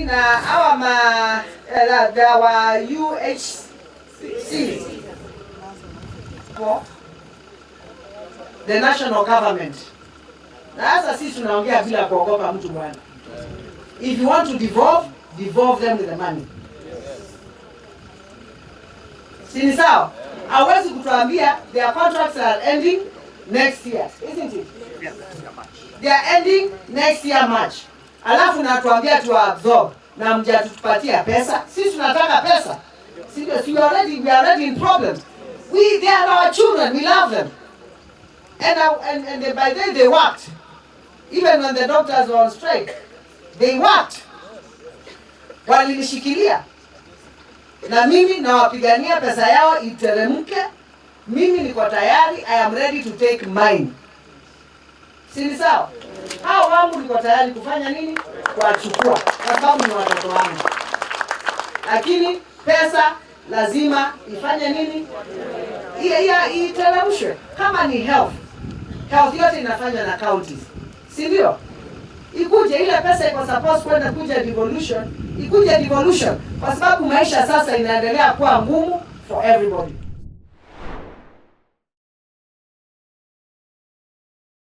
na our UHC for the national government. Na sasa sisi tunaongea bila kuogopa mtu bwana. If you want to devolve them with the money. Si sawa? Hawezi kutuambia their contracts are ending next year, isn't it? They are ending next year March. Alafu natuambia tu absorb na mjatupatia pesa. Sisi tunataka pesa. Sisi we are already in problems. They are our children, we love them. And by then they worked. Even when the doctors were on strike, they worked. Walinishikilia. Na mimi nawapigania pesa yao iteremke. Mimi niko tayari, I am ready to take mine. Si sawa? Hao wangu niko tayari kufanya nini? Kuachukua kwa sababu ni watoto wangu. Lakini pesa lazima ifanye nini? Iteremshwe. Kama ni health yote inafanywa na counties. Si ndio? Ikuje ile pesa iko supposed kwenda kuja devolution, ikuje devolution kwa sababu maisha sasa inaendelea kuwa ngumu for everybody.